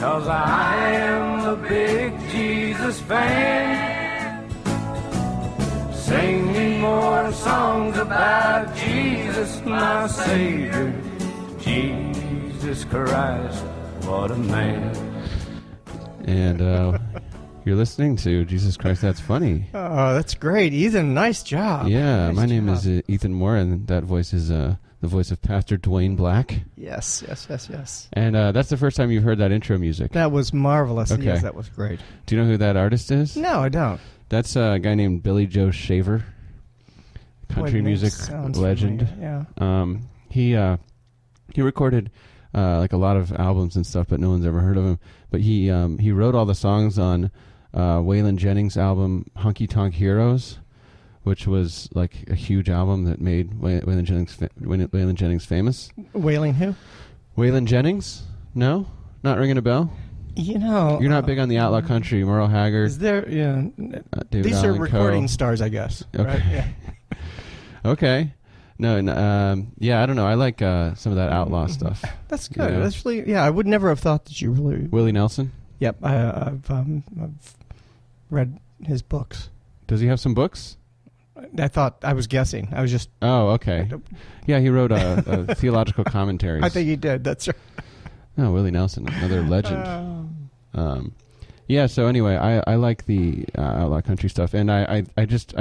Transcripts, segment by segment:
'cause I am a big Jesus fan. Singing more songs about Jesus, my Savior, Jesus Christ, what a man. And you're listening to Jesus Christ, That's Funny. Oh, that's great. Ethan, nice job. Yeah, nice my name job. is Ethan Moore, and that voice is the voice of Pastor Dwayne Black. Yes. And that's the first time you've heard that intro music. That was marvelous. Okay. Yes, that was great. Do you know who that artist is? No, I don't. That's a guy named Billy Joe Shaver, country Boy, music sounds legend. familiar. Yeah. He recorded like a lot of albums and stuff, but no one's ever heard of him. But he wrote all the songs on Waylon Jennings' album Honky Tonk Heroes, which was like a huge album that made Waylon Jennings famous. Wailing who? Waylon Jennings? No? Not ringing a bell? You know, You're not big on the outlaw country. Merle Haggard. Is there? Yeah. David These Allen are recording Coe. stars, I guess. Okay. Right? Yeah. Okay. No, yeah, I don't know. I like some of that outlaw stuff. That's good. You know? That's really, yeah. I would never have thought that you really. Willie Nelson? Yep. I've read his books. Does he have some books? I thought I was guessing. I was just. Oh, okay. Yeah, he wrote a theological commentaries. I think he did. That's right. Oh, Willie Nelson, another legend. Yeah. So anyway, I like the outlaw country stuff, and I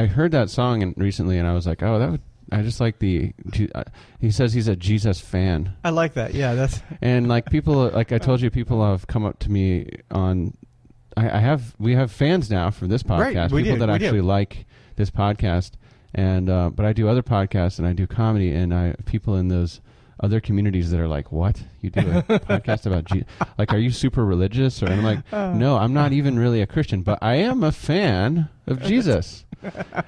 heard that song recently, and I was like, oh, that would. I just like the. He says he's a Jesus fan. I like that. Yeah, that's. And like people, like I told you, people have come up to me on. We have fans now for this podcast. Right, people that actually like this podcast, and but I do other podcasts and I do comedy, and people in those other communities that are like, what? You do a podcast about Jesus? Like, are you super religious? Or, and I'm like, no, I'm not even really a Christian, but I am a fan of Jesus.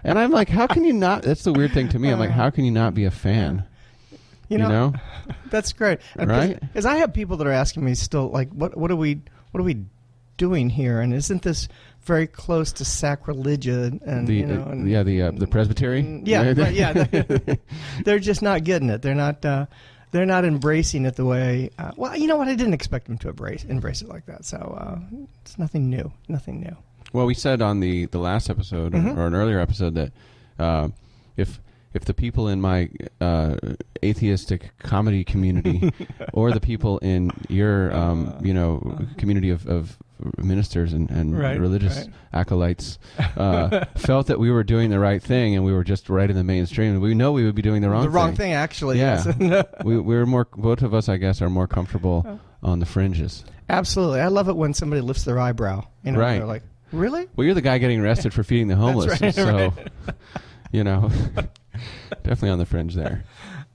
And I'm like, how can you not? That's the weird thing to me. I'm like, how can you not be a fan? You know? That's great. Right? Because I have people that are asking me still, like, what are we doing here? And isn't this very close to sacrilege? And the presbytery. Yeah, right, yeah. They're just not getting it. They're not embracing it the way. Well, you know what? I didn't expect them to embrace it like that. So it's nothing new. Nothing new. Well, we said on the last episode or an earlier episode that if the people in my atheistic comedy community or the people in your community of ministers and religious acolytes felt that we were doing the right thing and we were just right in the mainstream, we know we would be doing the wrong thing. The wrong thing, actually. Yeah. Yes. we're more, both of us, I guess, are more comfortable on the fringes. Absolutely. I love it when somebody lifts their eyebrow. Right. They're like, really? Well, you're the guy getting arrested for feeding the homeless. That's right, so, definitely on the fringe there.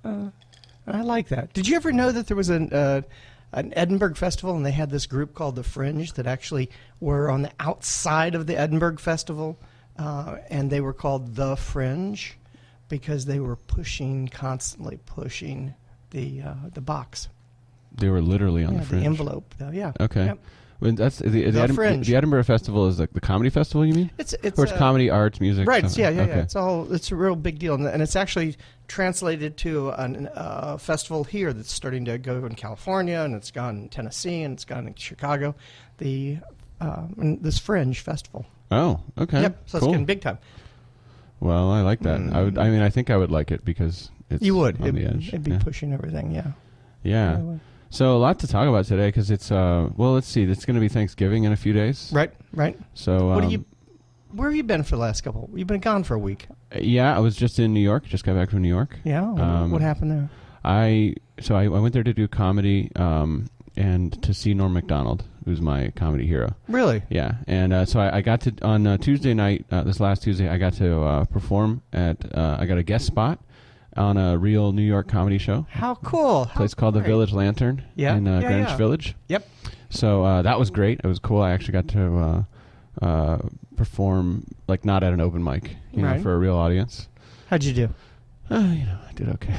I like that. Did you ever know that there was an Edinburgh Festival and they had this group called the Fringe that actually were on the outside of the Edinburgh Festival, and they were called the Fringe because they were constantly pushing the box. They were literally on the fringe. The envelope. Yeah. Okay. Yep. Well, that's the Fringe. The Edinburgh Festival is like the comedy festival, you mean? It's comedy, arts, music. Right. Stuff. Yeah. Okay. It's a real big deal, and it's actually translated to a festival here that's starting to go in California, and it's gone in Tennessee, and it's gone in Chicago. This Fringe Festival. Oh, okay. Yep. So cool. It's getting big time. Well, I like that. I think I would like it because it's you would. on the edge. It'd be pushing everything. Yeah. Yeah. So a lot to talk about today because it's let's see, it's going to be Thanksgiving in a few days. Right. So where have you been for the last couple? You've been gone for a week. Yeah, I was just in New York. Just got back from New York. Yeah. What happened there? I went there to do comedy and to see Norm MacDonald, who's my comedy hero. Really? Yeah. And so I got to on Tuesday night, this last Tuesday, I got to perform at. I got a guest spot on a real New York comedy show. How cool. A place called the Village Lantern in Greenwich Village. Yep. So that was great. It was cool. I actually got to perform, like, not at an open mic, you know, for a real audience. How'd you do? I did okay.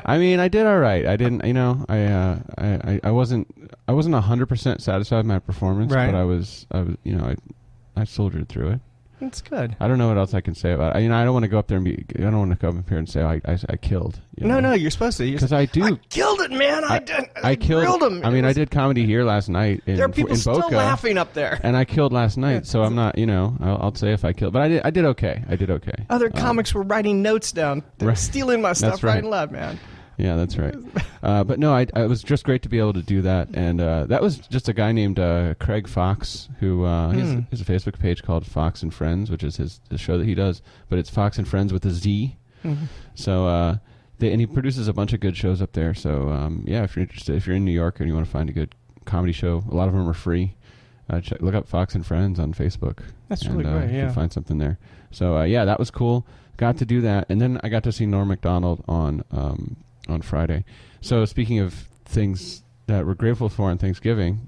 I mean, I did all right. I didn't, I wasn't 100% satisfied with my performance, but I was, I soldiered through it. That's good. I don't know what else I can say about it. I don't want to go up there and I don't want to come up here and say I killed. No, you're supposed to. Because I do. I killed it, man. I killed him. I mean, I did comedy here last night in, there are people in still Boca, laughing up there. and I killed last night, so I'm not, I'll say if I killed. But I did okay. I did okay. Other comics were writing notes down. They were stealing my stuff right and left, man. Yeah, that's right. But no, it was just great to be able to do that. And that was just a guy named Craig Fox, who he has a Facebook page called Fox and Friends, which is the show that he does. But it's Fox and Friends with a Z. Mm-hmm. So, and he produces a bunch of good shows up there. So, yeah, if you're interested, if you're in New York and you want to find a good comedy show, a lot of them are free. Look up Fox and Friends on Facebook. That's really great, you can find something there. So, yeah, that was cool. Got to do that. And then I got to see Norm MacDonald on Friday. So speaking of things that we're grateful for on Thanksgiving,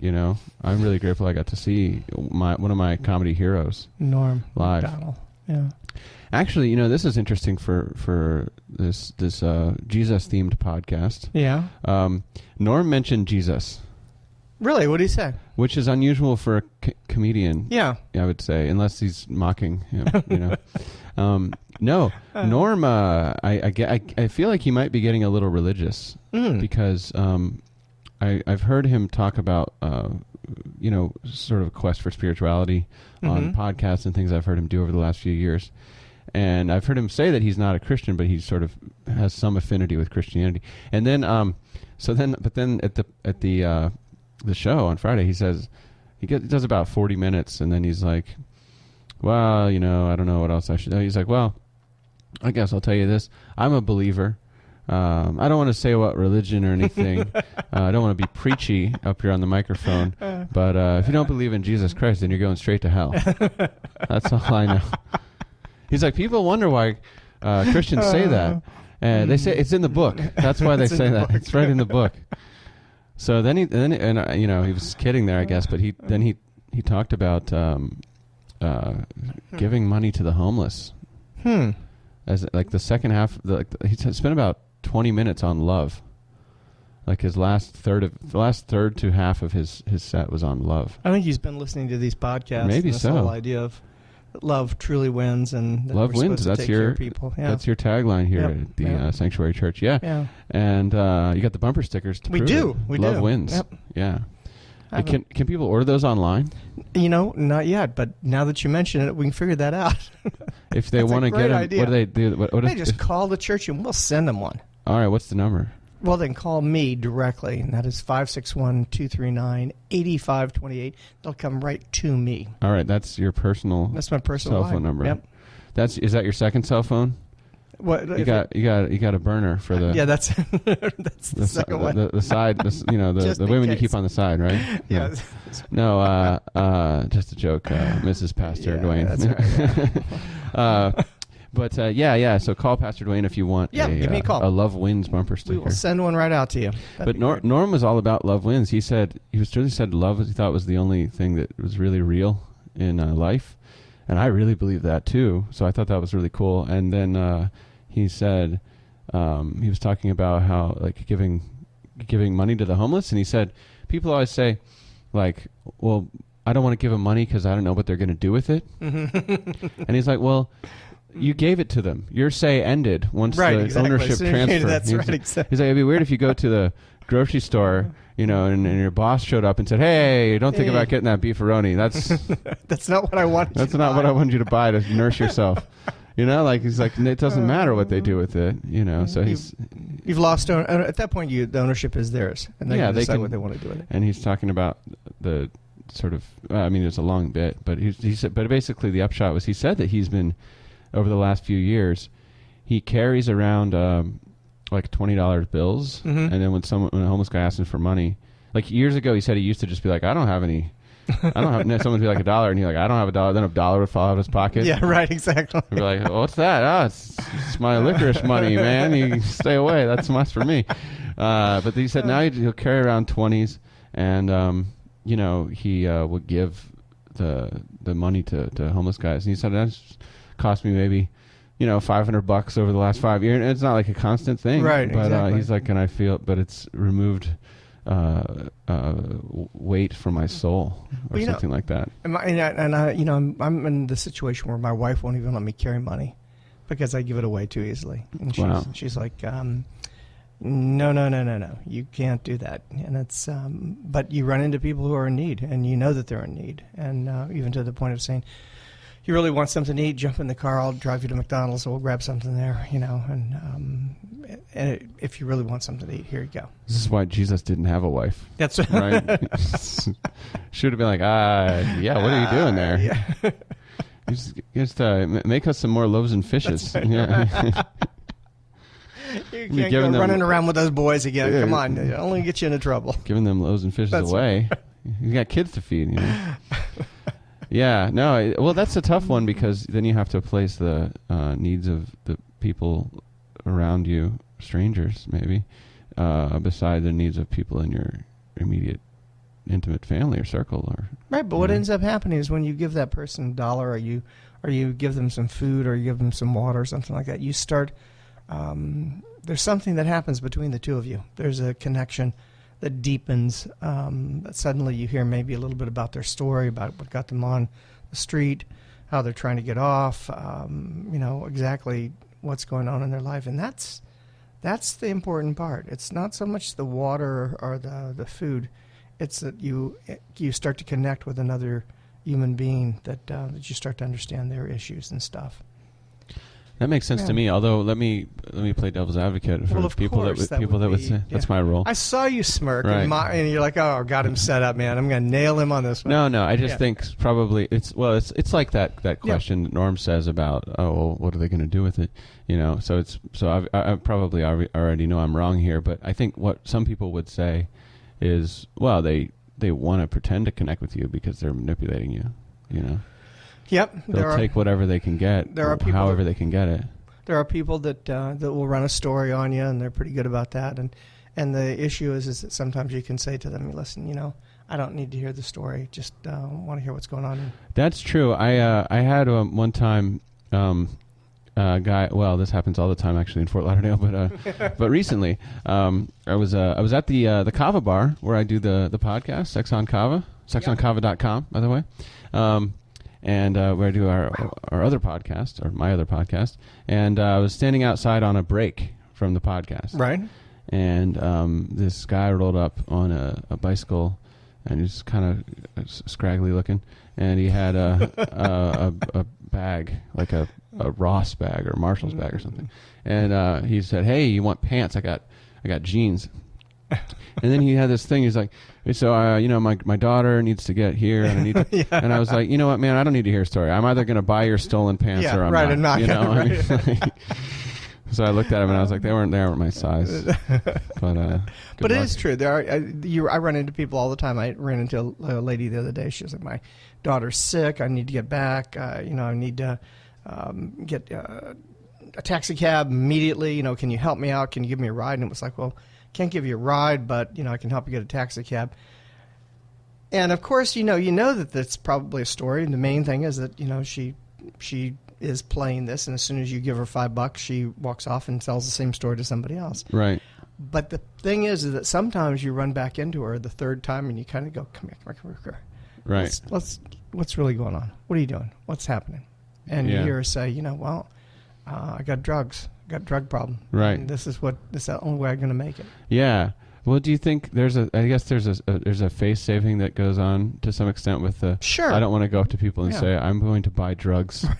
I'm really grateful I got to see one of my comedy heroes, Norm live. MacDonald. Yeah. Actually, this is interesting for this Jesus themed podcast. Yeah. Norm mentioned Jesus. Really? What did he say? Which is unusual for a comedian. Yeah. I would say, unless he's mocking him. No, Norm. I feel like he might be getting a little religious because I've heard him talk about sort of a quest for spirituality on podcasts and things I've heard him do over the last few years, and I've heard him say that he's not a Christian, but he sort of has some affinity with Christianity. And then, but then at the show on Friday, he says he does about 40 minutes, and then he's like, well, I don't know what else I should know. He's like, well, I guess I'll tell you this. I'm a believer. I don't want to say what religion or anything. I don't want to be preachy up here on the microphone. But if you don't believe in Jesus Christ, then you're going straight to hell. That's all I know. He's like, people wonder why Christians say that. And they say it's in the book. That's why they say that. It's right in the book. So then he was kidding there, I guess. But he talked about giving money to the homeless. As like the second half, he spent about 20 minutes on love. Like his last third to half of his set was on love. I think he's been listening to these podcasts. Maybe and this so. whole idea of love truly wins, and that love wins. That's your people. Yeah. That's your tagline here at the Sanctuary Church. Yeah. And you got the bumper stickers to prove it. We do. Love do. wins. Yep. Yeah. Can people order those online? Not yet, but now that you mention it, we can figure that out. If they want to get them, idea. what do they do? They just call the church and we'll send them one. All right, what's the number? Well, then call me directly, and that is 561-239-8528. They'll come right to me. All right, that's your personal. That's my personal cell phone number. Yep. Is that your second cell phone? What you got a burner for the that's the second one. The side, the women you keep on the side, right? Yeah. No, just a joke, Mrs. Pastor Dwayne. That's right. But so call Pastor Dwayne if you want give me a call. A Love Wins bumper sticker. We will send one right out to you. But Norm was all about love wins. He said love, he thought was the only thing that was really real in life. And I really believe that too. So I thought that was really cool. And then he said he was talking about how like giving money to the homeless, and he said people always say like, well, I don't want to give them money because I don't know what they're going to do with it. And he's like, well, you gave it to them. Your say ended once the ownership transferred. That's right. Exactly. He's like, it'd be weird if you go to the grocery store, and your boss showed up and said, "Hey, don't think about getting that beefaroni. That's not what I wanted. That's not what I wanted you to buy to nurse yourself." He's like, it doesn't matter what they do with it. So you've lost at that point. The ownership is theirs, and they can decide what they want to do with it. And he's talking about the sort of. It's a long bit, but he said. But basically, the upshot was he said that he's been over the last few years, he carries around like $20 bills, and then when a homeless guy asks him for money, like years ago, he said he used to just be like, I don't have any. Someone would be like $1, and he's like, I don't have $1. Then $1 would fall out of his pocket. Yeah, right, exactly. He'd be like, what's that? Oh, it's my licorice money, man. You stay away. That's much for me. But he said now he'll carry around 20s, and he would give the money to homeless guys. And he said that's cost me maybe $500 over the last 5 years. And it's not like a constant thing, right? But exactly. He's like, and I feel, but it's removed weight from my soul. or something like that. I'm in the situation where my wife won't even let me carry money because I give it away too easily. And she's like, no, you can't do that. And it's, but you run into people who are in need, and you know that they're in need, and even to the point of saying, you really want something to eat, jump in the car, I'll drive you to McDonald's, we'll grab something there, and if you really want something to eat, here you go. This is why Jesus didn't have a wife. That's right. Should have been like, yeah, what are you doing there? Yeah. Just make us some more loaves and fishes. Right. Yeah. You can't go running around with those boys again. Come on, it'll only get you into trouble. Giving them loaves and fishes away. Right. You got kids to feed, Yeah, no, well, that's a tough one because then you have to place the needs of the people around you, strangers maybe, beside the needs of people in your immediate, intimate family or circle. Right, but what ends up happening is when you give that person $1 or you give them some food or you give them some water or something like that, you start, there's something that happens between the two of you. There's a connection that deepens, that suddenly you hear maybe a little bit about their story, about what got them on the street, how they're trying to get off, exactly what's going on in their life. And that's the important part. It's not so much the water or the food. It's that you start to connect with another human being, that you start to understand their issues and stuff. That makes sense to me. Although let me play devil's advocate for people that would say that's my role. I saw you smirk, and you're like, "Oh, got him set up, man. I'm going to nail him on this one." No. I just think probably it's like that question that Norm says about, oh, well, what are they going to do with it? So I probably already know I'm wrong here, but I think what some people would say is, well, they want to pretend to connect with you because they're manipulating you. Yep. They'll take whatever they can get, however they can get it. There are people that will run a story on you, and they're pretty good about that. And the issue is that sometimes you can say to them, listen, I don't need to hear the story. Just want to hear what's going on. That's true. I had one time a guy. Well, this happens all the time actually in Fort Lauderdale, but recently I was at the Kava bar where I do the podcast, Sex on Kava, sexonkava.com, by the way. And where I do our other podcast, or my other podcast. And I was standing outside on a break from the podcast. Right. And this guy rolled up on a bicycle, and he was kind of scraggly looking. And he had a bag, like a Ross bag or Marshall's bag or something. And he said, "Hey, you want pants? I got jeans." And then he had this thing. He's like, "So, my daughter needs to get here, and I need to." And I was like, "You know what, man? I don't need to hear a story. I'm either going to buy your stolen pants or I'm not." I'm not. So I looked at him and I was like, "They weren't my size." But it is true. I run into people all the time. I ran into a lady the other day. She was like, "My daughter's sick. I need to get back. I need to get a taxi cab immediately. Can you help me out? Can you give me a ride?" And it was like, "Well, can't give you a ride, but I can help you get a taxi cab." And of course, you know that that's probably a story. And the main thing is that she is playing this, and as soon as you give her $5, she walks off and tells the same story to somebody else. Right. But the thing is that sometimes you run back into her the third time, and you kind of go, "Come here." Right. What's really going on? What are you doing? What's happening? And you hear her say, "Well, I got drugs. Got a drug problem. Right. And this is the only way I'm going to make it." Yeah. Well, do you think there's a face saving that goes on to some extent with the? Sure. I don't want to go up to people and say, "I'm going to buy drugs." Right.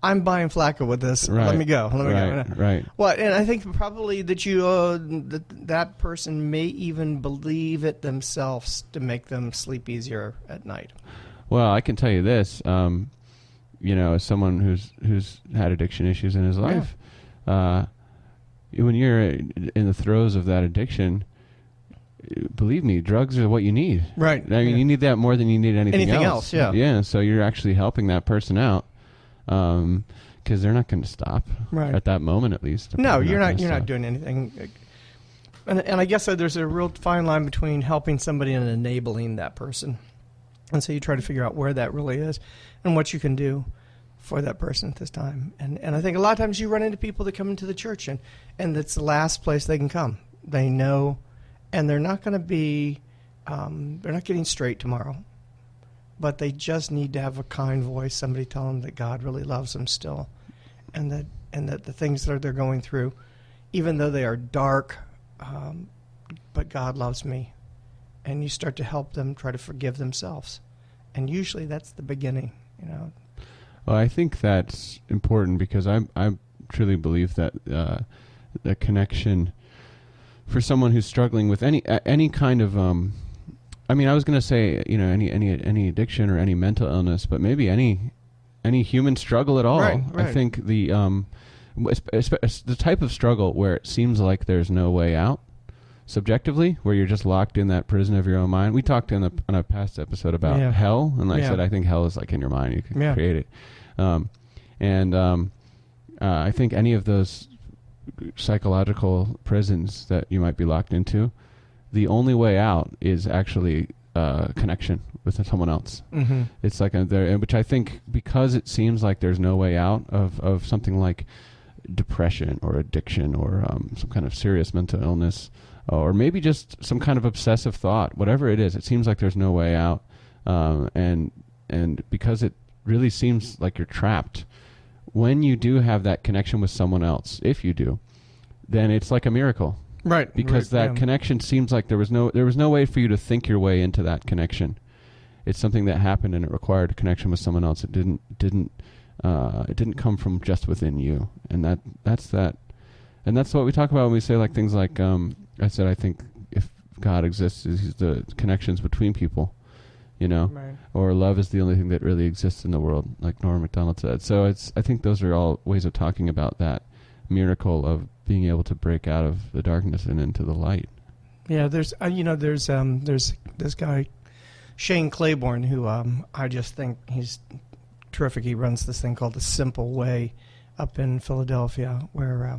I'm buying Flacco with this. Right. Let me go. Right. Well, and I think probably that that person may even believe it themselves to make them sleep easier at night. Well, I can tell you this. As someone who's had addiction issues in his life. When you're in the throes of that addiction, believe me, drugs are what you need. Right. I mean, you need that more than you need anything else. Yeah. Yeah. So you're actually helping that person out, because they're not going to stop at that moment, at least. No, you're not doing anything. And I guess there's a real fine line between helping somebody and enabling that person. And so you try to figure out where that really is and what you can do for that person at this time. And I think a lot of times you run into people that come into the church and it's the last place they can come. They know, and they're not going to be, they're not getting straight tomorrow. but they just need to have a kind voice, somebody tell them that God really loves them still, and that the things that they're going through, even though they are dark, but God loves me. And you start to help them try to forgive themselves. And usually that's the beginning, you know. Well, I think that's important because I truly believe that the connection for someone who's struggling with any kind of I mean, I was going to say, you know, any addiction or any mental illness, but maybe any human struggle at all. Right. I think the type of struggle where it seems like there's no way out, subjectively, where you're just locked in that prison of your own mind. We talked on a past episode about hell, and I said I think hell is like in your mind. You can create it. I think any of those psychological prisons that you might be locked into, the only way out is actually connection with someone else. Mm-hmm. It's like which I think, because it seems like there's no way out of something like depression or addiction or some kind of serious mental illness, or maybe just some kind of obsessive thought, whatever it is, it seems like there's no way out. And because it really seems like you're trapped, when you do have that connection with someone else, if you do, then it's like a miracle. Right. Because that connection seems like there was no way for you to think your way into that connection. It's something that happened and it required a connection with someone else. It didn't come from just within you. And that's that. And that's what we talk about when we say like things like I said, I think if God exists, is the connections between people, you know, right. Or love is the only thing that really exists in the world, like Norm MacDonald said. So I think those are all ways of talking about that miracle of being able to break out of the darkness and into the light. Yeah, there's this guy, Shane Claiborne, who I just think he's terrific. He runs this thing called The Simple Way up in Philadelphia, where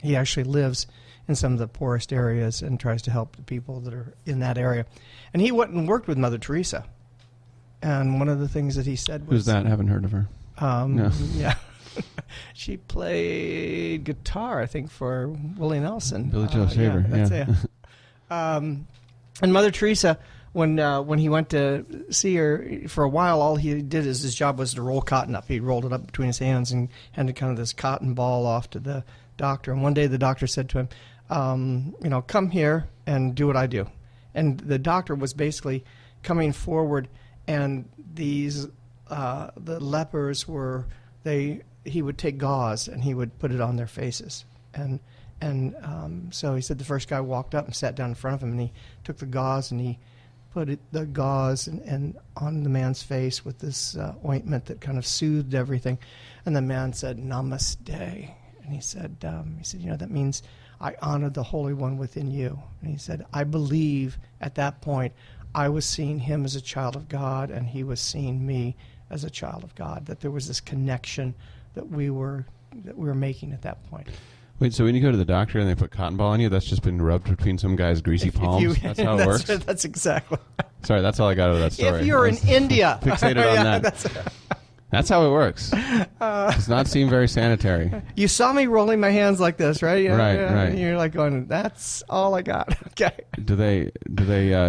he actually lives in some of the poorest areas and tries to help the people that are in that area. And he went and worked with Mother Teresa. And one of the things that he said was... Who's that? I haven't heard of her. No. Yeah. She played guitar, I think, for Willie Nelson. Billy Joe Shaver. That's it. And Mother Teresa, when he went to see her, for a while, all he did is his job was to roll cotton up. He rolled it up between his hands and handed kind of this cotton ball off to the doctor. And one day the doctor said to him, come here and do what I do. And the doctor was basically coming forward, and these the lepers were he would take gauze and he would put it on their faces. And so he said the first guy walked up and sat down in front of him, and he took the gauze and he put the gauze and on the man's face with this ointment that kind of soothed everything. And the man said, "Namaste." And he said, that means I honor the Holy One within you. And he said, I believe at that point I was seeing him as a child of God, and he was seeing me as a child of God, that there was this connection that we were making at that point. Wait, so when you go to the doctor and they put cotton ball on you, that's just been rubbed between some guy's greasy palms? That's how it works? That's exactly. Sorry, that's all I got out of that story. If you're in India. Fixated on that. That's how it works. Does not seem very sanitary. You saw me rolling my hands like this, right? Right. You're like going, that's all I got. Okay. Do they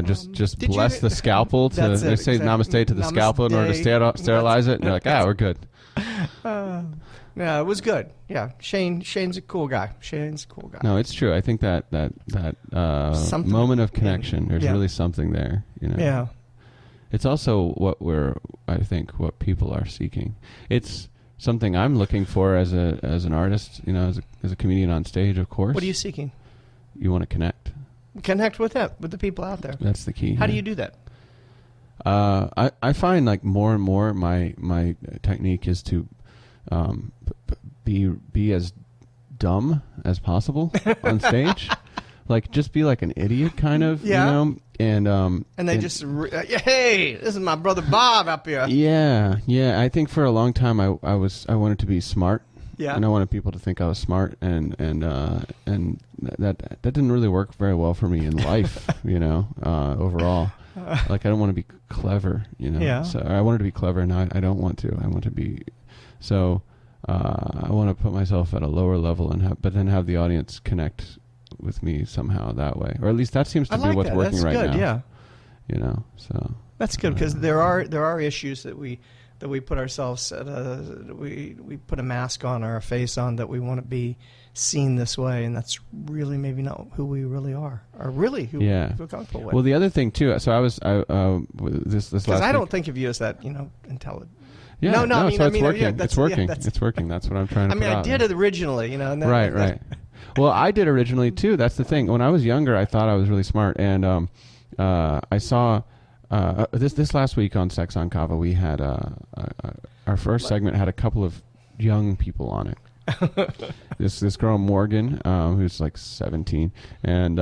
just bless the scalpel? They say exactly. Namaste to the scalpel in order to sterilize it? And they're like, we're good. Yeah, it was good. Yeah, Shane's a cool guy. No, it's true. I think that moment of connection, there's really something there. You know. Yeah. It's also what people are seeking. It's something I'm looking for as an artist, as a comedian on stage, of course. What are you seeking? You want to connect. Connect with the people out there. That's the key. How do you do that? I find like more and more my technique is to be as dumb as possible on stage. Like just be like an idiot kind of, And they just, hey, this is my brother Bob up here. Yeah. I think for a long time I wanted to be smart. Yeah. And I wanted people to think I was smart, and that didn't really work very well for me in life, overall. Like I don't want to be clever, Yeah. So I wanted to be clever, and I don't want to. I want to be. So I want to put myself at a lower level but then have the audience connect with me somehow that way, or at least that seems to be what's working right now. Yeah. So That's good, because there are issues that we put ourselves at we put a mask on or a face on, that we want to be seen this way, and that's really maybe not who we really are, or really who we feel comfortable with. Well, the other thing too. So this last because I don't week, think of you as that, intelligent. Yeah, no, it's working. Yeah, it's working. It's working. That's what I'm trying to. I did it originally, And right. Well, I did originally too. That's the thing. When I was younger, I thought I was really smart, and I saw this last week on Sex on Kava. We had our first segment had a couple of young people on it. this girl Morgan, who's like 17, and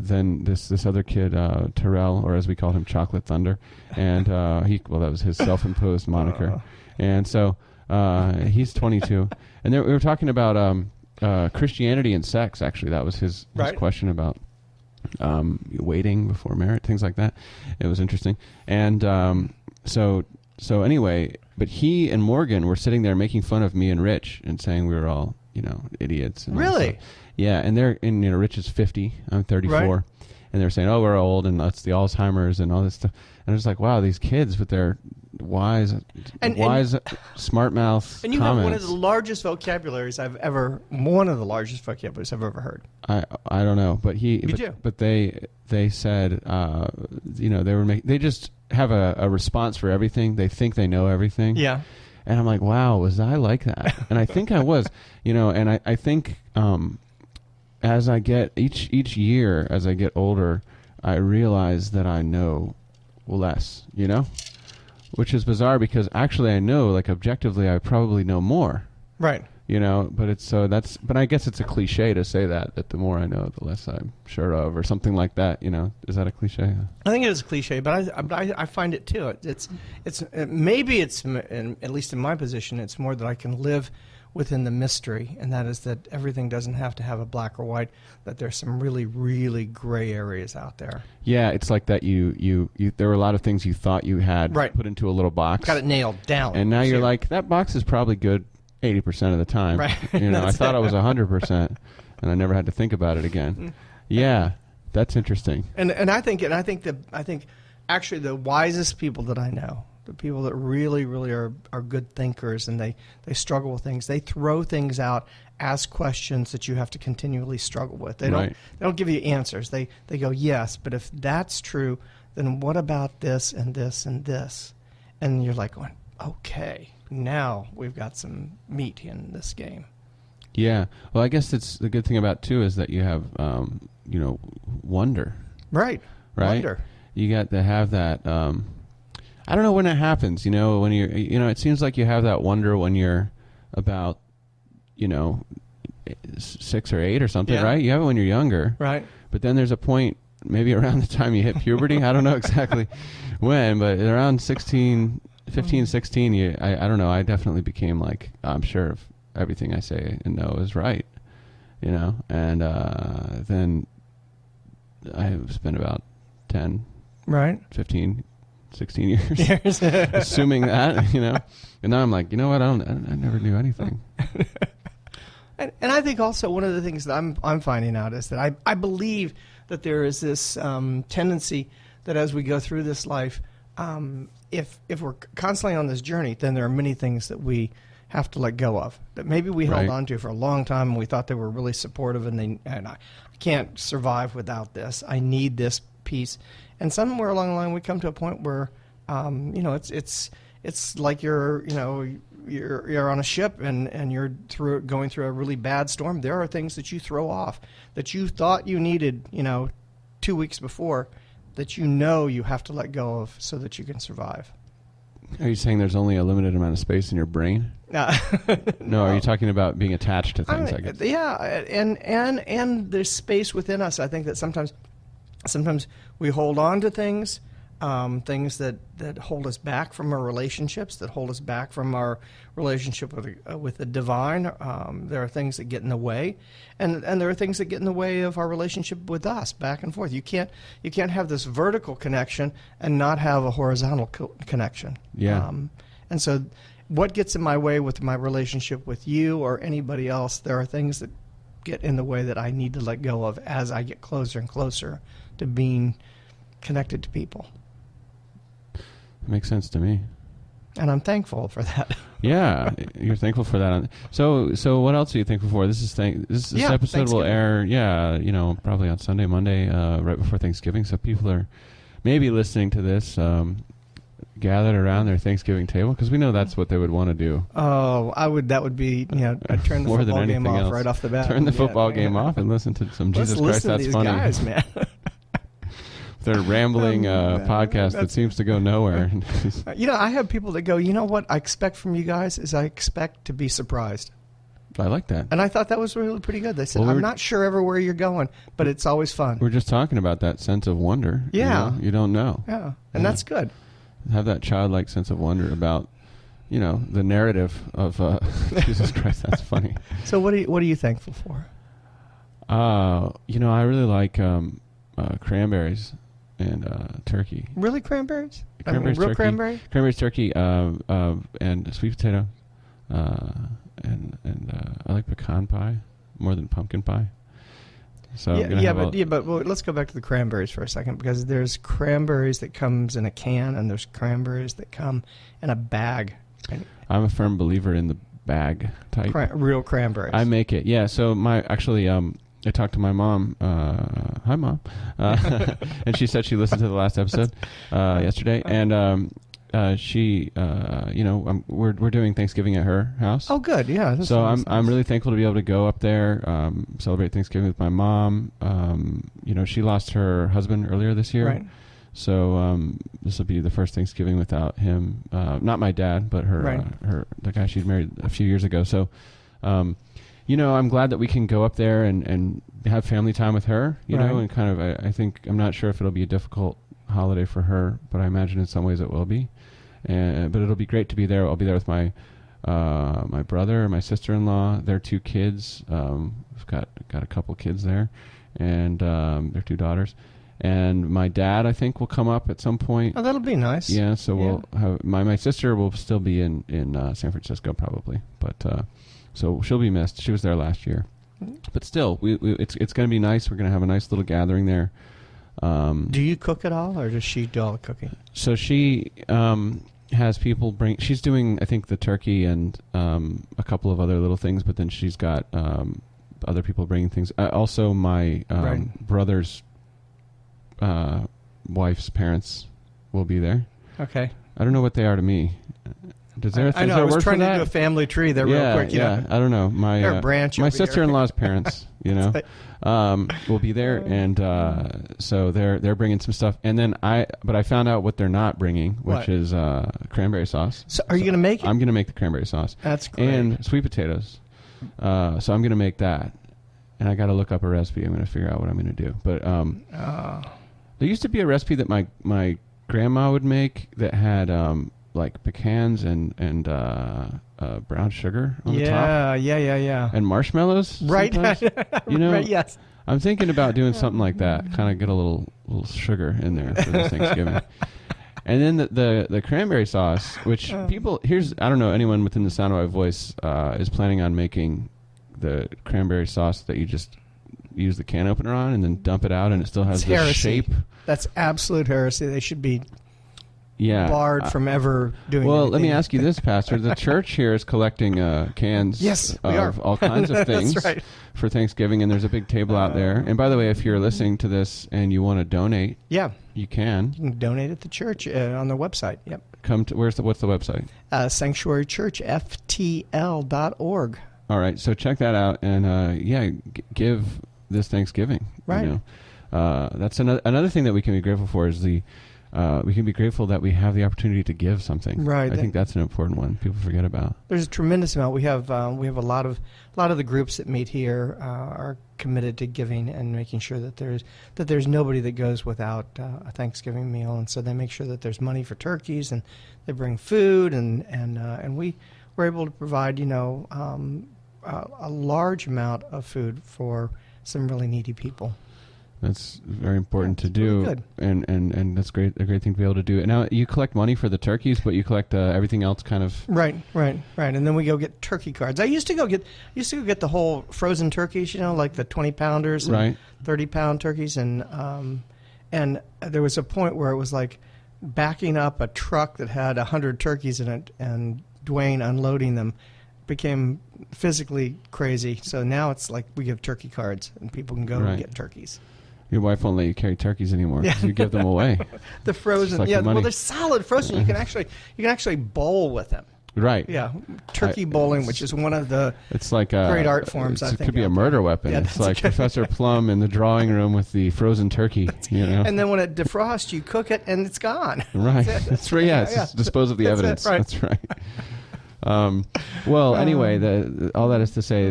then this other kid Terrell, or as we called him, Chocolate Thunder, and that was his self-imposed moniker, and so he's 22, and we were talking about Christianity and sex. Actually, that was his question about waiting before marriage, things like that. It was interesting, and so anyway. But he and Morgan were sitting there making fun of me and Rich and saying we were all, idiots. And really? Yeah, and Rich is 50, I'm 34, and they're saying, we're old, and that's the Alzheimer's and all this stuff. And I was like, wow, these kids with their wise, smart mouth and you comments. have one of the largest vocabularies I've ever heard. I don't know, but but they said, they just have a response for everything. They think they know everything. Yeah. And I'm like, wow, was I like that? And I think I was, and I think as I get each year, as I get older, I realize that I know less, which is bizarre, because actually I know, like, objectively, I probably know more. Right. But I guess it's a cliche to say that the more I know, the less I'm sure of, or something like that. Is that a cliche? I think it is a cliche, but I find it too. Maybe at least in my position, it's more that I can live within the mystery, and that is that everything doesn't have to have a black or white. That there's some really, really gray areas out there. Yeah, it's like that. You there were a lot of things you thought you had put into a little box, got it nailed down, and now you're like, that box is probably good 80% of the time. Right. I thought I was 100%, and I never had to think about it again. Yeah, that's interesting. And I think actually the wisest people that I know, the people that really, really are good thinkers, and they struggle with things, they throw things out as questions that you have to continually struggle with. They don't give you answers. They go, yes, but if that's true, then what about this and this and this? And you're like going, okay, now we've got some meat in this game. Yeah. Well, I guess it's the good thing about too is that you have, wonder. Right. Wonder. You got to have that. I don't know when it happens. When you're, it seems like you have that wonder when you're about, 6 or 8 or something, right? You have it when you're younger, right? But then there's a point, maybe around the time you hit puberty. I don't know exactly when, but around 15, 16, I don't know. I definitely became like, I'm sure of everything I say and know is right, and then I spent about 10, 15, 16 years assuming that, and now I'm like, you know what? I never knew anything. And I think also one of the things that I'm finding out is that I believe that there is this tendency that as we go through this life, if we're constantly on this journey, then there are many things that we have to let go of that maybe we held on to for a long time, and we thought they were really supportive, and I can't survive without this. I need this piece. And somewhere along the line, we come to a point where, it's like you're on a ship and you're going through a really bad storm. There are things that you throw off that you thought you needed, 2 weeks before, that you have to let go of so that you can survive. Are you saying there's only a limited amount of space in your brain? No. Are you talking about being attached to things? I guess. Yeah, and there's space within us. I think that sometimes we hold on to things, things that hold us back from our relationships, that hold us back from our relationship with the divine. There are things that get in the way, and there are things that get in the way of our relationship with us, back and forth. You can't have this vertical connection and not have a horizontal connection. Yeah. And so, what gets in my way with my relationship with you or anybody else? There are things that get in the way that I need to let go of as I get closer and closer to being connected to people. It makes sense to me. And I'm thankful for that. Yeah, you're thankful for that. So what else are you thankful for? This episode will air, probably on Sunday, Monday, right before Thanksgiving. So people are maybe listening to this gathered around their Thanksgiving table, because we know that's what they would want to do. Oh, that would be, I'd turn the More football than game anything off else. right off the bat. Turn the football game off and listen to some Jesus Christ, that's funny. Guys, man. Their rambling podcast that seems to go nowhere. I have people that go, you know what I expect from you guys is I expect to be surprised. I like that. And I thought that was really pretty good. They said, I'm not sure ever where you're going, but it's always fun. We're just talking about that sense of wonder. Yeah. You don't know. Yeah. And that's good. Have that childlike sense of wonder about, the narrative of Jesus Christ. That's funny. So what are you thankful for? I really like cranberries and turkey. Really, cranberries? Cranberries, real turkey. Cranberry? Cranberries, turkey, and sweet potato, and I like pecan pie more than pumpkin pie. So but let's go back to the cranberries for a second, because there's cranberries that comes in a can, and there's cranberries that come in a bag. I'm a firm believer in the bag type. Real cranberries. I make it. Yeah. So I talked to my mom. Hi, Mom. And she said she listened to the last episode yesterday, and she, we're doing Thanksgiving at her house. Oh, good. Yeah. So I'm really thankful to be able to go up there, celebrate Thanksgiving with my mom. She lost her husband earlier this year. Right. So this will be the first Thanksgiving without him. Not my dad, but her, the guy she'd married a few years ago. So. I'm glad that we can go up there and have family time with her, and kind of, I think, I'm not sure if it'll be a difficult holiday for her, but I imagine in some ways it will be. But it'll be great to be there. I'll be there with my brother, my sister-in-law, their 2 kids. We've got a couple kids there, and their 2 daughters. And my dad, I think, will come up at some point. Oh, that'll be nice. Yeah, so we'll have, my sister will still be in San Francisco probably, but... So she'll be missed. She was there last year, but still, it's going to be nice. We're going to have a nice little gathering there. Do you cook at all, or does she do all the cooking? So she has people bring. She's doing, I think, the turkey and a couple of other little things, but then she's got other people bringing things. Also, my brother's wife's parents will be there. Okay. I don't know what they are to me. I know. I was trying to do a family tree there real quick. Yeah. I don't know. My branch. My sister-in-law's parents, will be there, and so they're bringing some stuff. And then I found out what they're not bringing, which is cranberry sauce. So are you going to make it? I'm going to make the cranberry sauce. That's great. And sweet potatoes. So I'm going to make that, and I got to look up a recipe. I'm going to figure out what I'm going to do. But there used to be a recipe that my grandma would make that had like pecans and brown sugar on the top. Yeah. And marshmallows. Right. Right, yes. I'm thinking about doing something like that. Kind of get a little sugar in there for this Thanksgiving. And then the cranberry sauce, which I don't know, anyone within the sound of my voice is planning on making the cranberry sauce that you just use the can opener on and then dump it out, and it still has the shape. That's absolute heresy. They should be barred from ever doing Well, anything. let me ask you this, Pastor. The church here is collecting cans of all kinds of things for Thanksgiving, and there's a big table out there. And by the way, if you're listening to this and you want to donate, you can. You can donate at the church on their website. Yep. What's the website? sanctuarychurchftl.org. All right, so check that out, and give this Thanksgiving. Right. That's another thing that we can be grateful for is we can be grateful that we have the opportunity to give something. Right. I think that's an important one people forget about. There's a tremendous amount. We have a lot of the groups that meet here are committed to giving and making sure that there's nobody that goes without a Thanksgiving meal, and so they make sure that there's money for turkeys, and they bring food, and we're able to provide a large amount of food for some really needy people. That's very important to do, really good. And that's great. A great thing to be able to do. And now you collect money for the turkeys, but you collect everything else, kind of. Right. And then we go get turkey cards. I used to go get the whole frozen turkeys, like the 20-pounders and 30-pound turkeys, and there was a point where it was like, backing up a truck that had 100 turkeys in it and Dwayne unloading them became physically crazy. So now it's like we give turkey cards and people can go and get turkeys. Your wife won't let you carry turkeys anymore because you give them away. The frozen, like well, they're solid frozen. You can actually bowl with them. Right. Yeah, turkey bowling, which is one of the great art forms. I think it could be a murder weapon. Yeah, it's like Professor Plum in the drawing room with the frozen turkey. And then when it defrosts, you cook it and it's gone. Right. That's right. Yeah. Just dispose of the evidence. That's right. Well, anyway, all that is to say,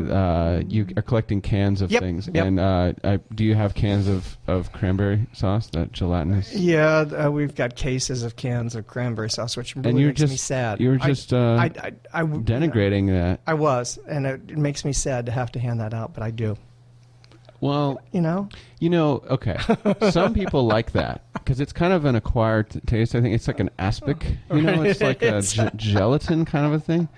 you are collecting cans of things. Yep. And do you have cans of cranberry sauce, that gelatinous? Yeah, we've got cases of cans of cranberry sauce, which really makes me sad. You were just denigrating that. I was, and it makes me sad to have to hand that out, but I do. Well, okay. Some people like that because it's kind of an acquired taste. I think it's like an aspic. It's like a gelatin kind of a thing.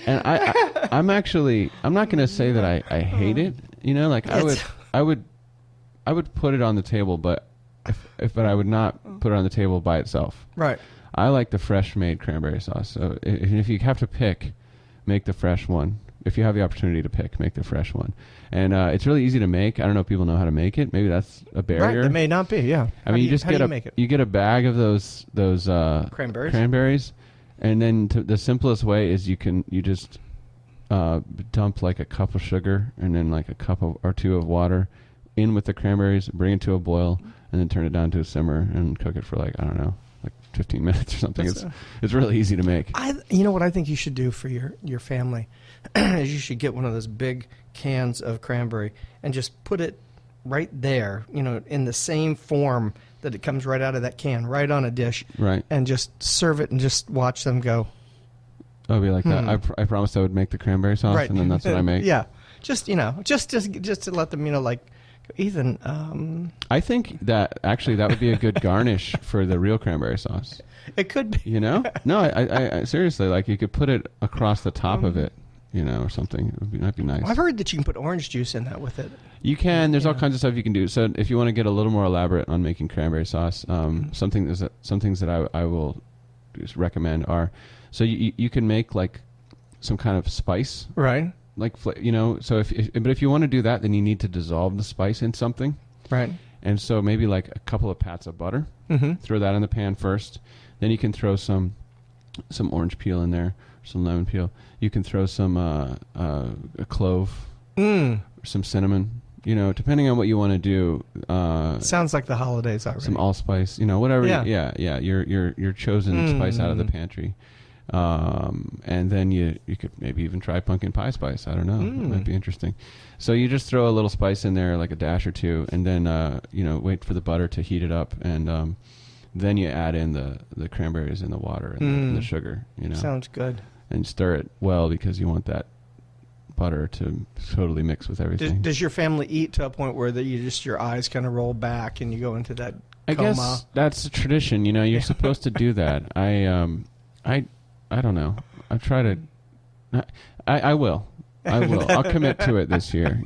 And I'm not going to say that I hate it. I would put it on the table, but but I would not put it on the table by itself. Right. I like the fresh made cranberry sauce. So if you have to pick, make the fresh one. If you have the opportunity to pick, make the fresh one. And it's really easy to make. I don't know if people know how to make it. Maybe that's a barrier. Right, it may not be, yeah. I mean, you get a bag of those cranberries, and then the simplest way is you just dump like a cup of sugar and then like a cup or two of water in with the cranberries, bring it to a boil, and then turn it down to a simmer and cook it for like 15 minutes or something. It's really easy to make. You know what I think you should do for your family is you should get one of those big cans of cranberry and just put it right there, in the same form that it comes right out of that can, right on a dish, right, and just serve it and just watch them go. I'll be like that. I promised I would make the cranberry sauce, right. And then that's what I make. Yeah, just to let them, like, Ethan. I think that actually that would be a good garnish for the real cranberry sauce. It could be. No, I seriously, like, you could put it across the top of it, or something. That'd be nice. Well, I've heard that you can put orange juice in that with it. You can. There's all kinds of stuff you can do. So if you want to get a little more elaborate on making cranberry sauce, some things that I will just recommend are, so you can make like some kind of spice, right? Like, so if you want to do that, then you need to dissolve the spice in something, right? And so maybe like a couple of pats of butter. Mm-hmm. Throw that in the pan first. Then you can throw some orange peel in there, some lemon peel. You can throw some a clove, some cinnamon. Depending on what you want to do. Sounds like the holidays already. Some allspice, whatever. Yeah. Your chosen spice out of the pantry. And then you could maybe even try pumpkin pie spice. I don't know. It might be interesting. So you just throw a little spice in there, like a dash or two, and then wait for the butter to heat it up, and then you add in the cranberries and the water and the sugar. Sounds good. And stir it well because you want that butter to totally mix with everything. Does your family eat to a point where your eyes kind of roll back and you go into that coma? I guess that's a tradition. You're supposed to do that. I don't know. I try to. I will. I'll commit to it this year.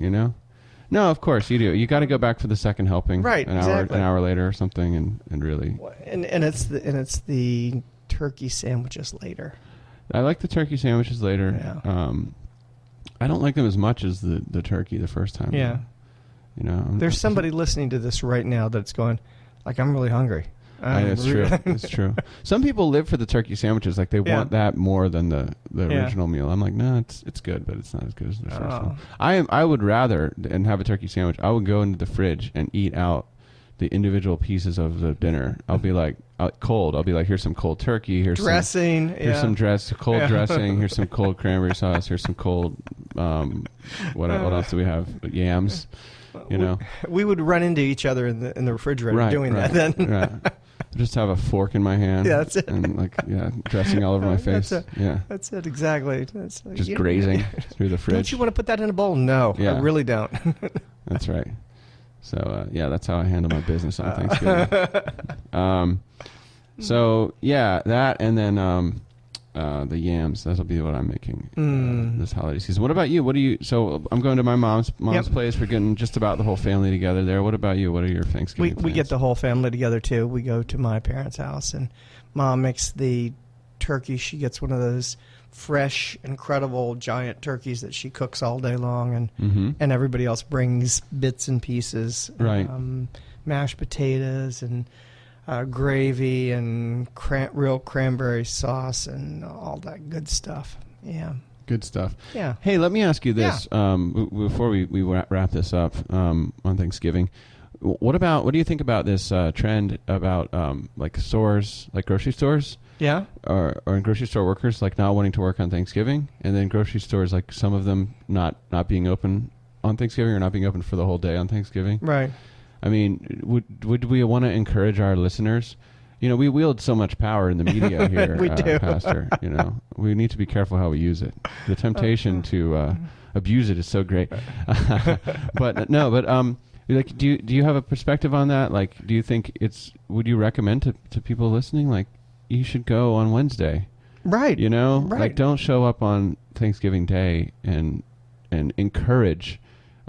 No, of course you do. You got to go back for the second helping, right? An hour later or something, and really. And it's the turkey sandwiches later. I like the turkey sandwiches later. Yeah. I don't like them as much as the turkey the first time. Yeah. There's somebody listening to this right now that's going, like, I'm really hungry. It's true. It's true. Some people live for the turkey sandwiches. Like, they want that more than the original meal. I'm like, no, it's good, but it's not as good as the first one. I would rather, and have a turkey sandwich, I would go into the fridge and eat out the individual pieces of the dinner. I'll be like, cold. I'll be like, here's some cold turkey. Here's dressing. Here's some cold dressing. Here's some cold cranberry sauce. Here's some cold, what else do we have? Yams. We would run into each other in the refrigerator doing that then. Right. Just have a fork in my hand. Yeah, that's it. And dressing all over my face. That's it, exactly. Just grazing through the fridge. Don't you want to put that in a bowl? No, I really don't. That's right. So that's how I handle my business on Thanksgiving. So that, and then the yams. That'll be what I'm making this holiday season. What about you? What do you? So I'm going to my mom's place. We're getting just about the whole family together there. What about you? What are your Thanksgiving plans? We get the whole family together too. We go to my parents' house, and Mom makes the turkey. She gets one of those fresh, incredible, giant turkeys that she cooks all day long, and everybody else brings bits and pieces, right? Mashed potatoes and gravy and real cranberry sauce and all that good stuff. Yeah, good stuff. Yeah. Hey, let me ask you this before we wrap this up on Thanksgiving. What do you think about this trend about like stores, like grocery stores? Yeah. Or grocery store workers like not wanting to work on Thanksgiving, and then grocery stores, like some of them not being open on Thanksgiving or not being open for the whole day on Thanksgiving. Right. I mean, would we want to encourage our listeners? You know, we wield so much power in the media here, we do. Pastor. You know, we need to be careful how we use it. The temptation to abuse it is so great. But like, do you have a perspective on that? Like, do you think would you recommend to people listening, like, you should go on Wednesday? Right. You know, right. Like, don't show up on Thanksgiving Day and encourage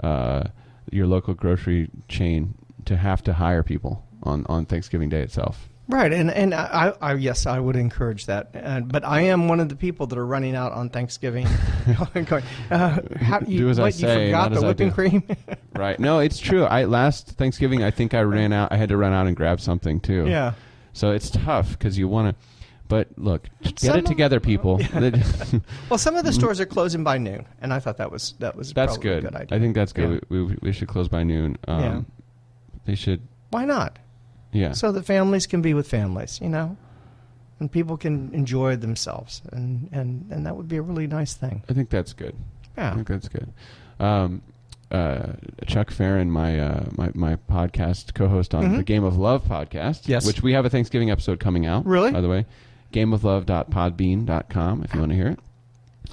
your local grocery chain to have to hire people on Thanksgiving Day itself. Right, and I yes, I would encourage that. But I am one of the people that are running out on Thanksgiving. Going, do as I say, you forgot the whipping cream. Right. No, it's true. Last Thanksgiving, I think I ran out. I had to run out and grab something too. Yeah. So it's tough because you want to. But look, get it together, people. Well, some of the stores are closing by noon, and I thought that was that's probably good. A good idea. I think that's good. Yeah. We should close by noon. They should. Why not? Yeah. So that families can be with families, you know, and people can enjoy themselves, and that would be a really nice thing. I think that's good. Yeah. I think that's good. Chuck Farron, my podcast co-host on the Game of Love podcast, yes, which we have a Thanksgiving episode coming out. Really? By the way, gameoflove.podbean.com if you want to hear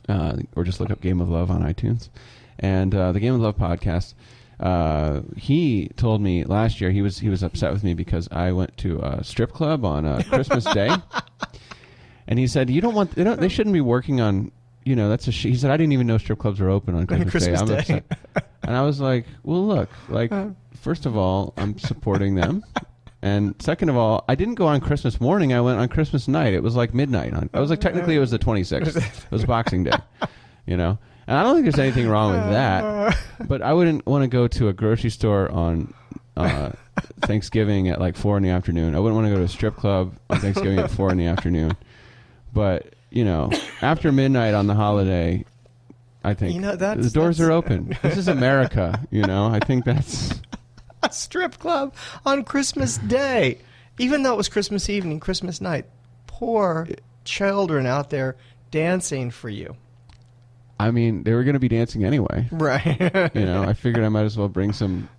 it, or just look up Game of Love on iTunes. And the Game of Love podcast. He told me last year he was upset with me because I went to a strip club on Christmas Day, and he said they shouldn't be working on, you know, he said I didn't even know strip clubs were open on Christmas Day. I'm upset. And I was like, well, look, like, first of all, I'm supporting them, and second of all, I didn't go on Christmas morning. I went on Christmas night. It was like midnight. I was like, technically it was the 26th. It was Boxing Day, you know. And I don't think there's anything wrong with that, but I wouldn't want to go to a grocery store on Thanksgiving at like 4 p.m. I wouldn't want to go to a strip club on Thanksgiving at 4 p.m. But, you know, after midnight on the holiday, I think the doors are open. This is America, you know. I think that's... A strip club on Christmas Day. Even though it was Christmas evening, Christmas night. Poor children out there dancing for you. I mean, they were going to be dancing anyway. Right. You know, I figured I might as well bring some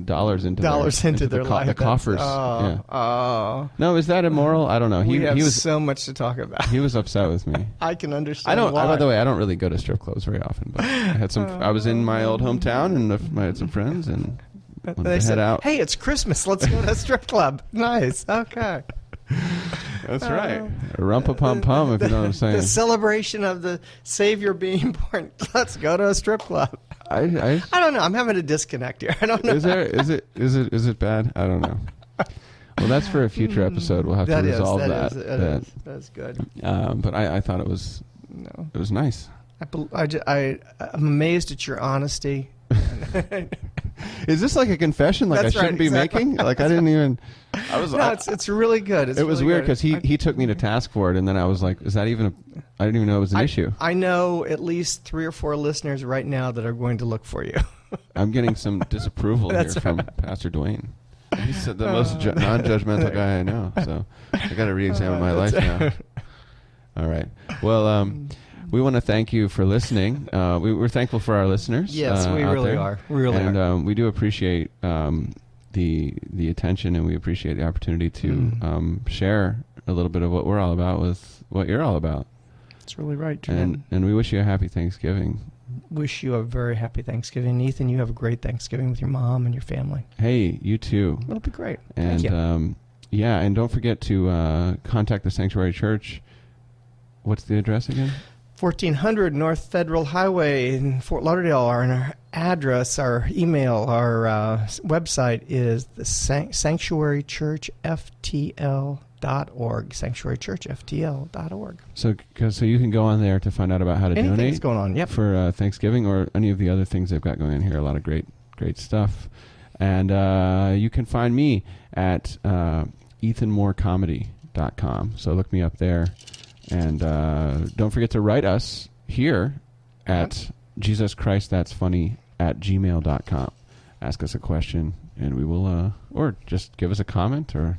dollars into their life. The coffers. Yeah. No, is that immoral? I don't know. He was so much to talk about. He was upset with me. I can understand why. By the way, I don't really go to strip clubs very often, but I was in my old hometown and I had some friends and they said, out. Hey, it's Christmas. Let's go to a strip club. Nice. Okay. That's right. Rumpa-pum-pum, if you know what I'm saying. The celebration of the Savior being born. Let's go to a strip club. I don't know. I'm having a disconnect here. I don't know. Is it bad? I don't know. Well, that's for a future episode. We'll have to resolve that. That's good. But I thought it was nice. I'm amazed at your honesty. Is this like a confession? Like That's I shouldn't be making? Like I didn't even. It's really good. It was weird because he took me to task for it, and then I was like, "Is that even? I didn't even know it was an issue." I know at least 3 or 4 listeners right now that are going to look for you. I'm getting some disapproval here from Pastor Dwayne. He's the most non-judgmental guy I know, so I got to re-examine my life now. All right. Well. We want to thank you for listening. We're thankful for our listeners. Yes, we really are. We do appreciate the attention, and we appreciate the opportunity to share a little bit of what we're all about with what you're all about. That's really right, Jim. And we wish you a happy Thanksgiving. Wish you a very happy Thanksgiving. Ethan, you have a great Thanksgiving with your mom and your family. Hey, you too. It'll be great. And thank you. And don't forget to contact the Sanctuary Church What's the address again? 1400 North Federal Highway in Fort Lauderdale. Our address, our email, our website is the sanctuarychurchftl.org. Sanctuarychurchftl.org. So you can go on there to find out about how to Anything's donate going on, yep. for Thanksgiving or any of the other things they've got going on here. A lot of great stuff. And you can find me at ethanmorecomedy.com. So look me up there. And don't forget to write us here at jesuschristthat'sfunny@gmail.com. Ask us a question, and we will, or just give us a comment, or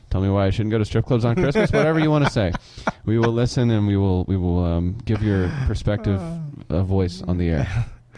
tell me why I shouldn't go to strip clubs on Christmas. Whatever you want to say, we will listen, and we will give your perspective a voice on the air.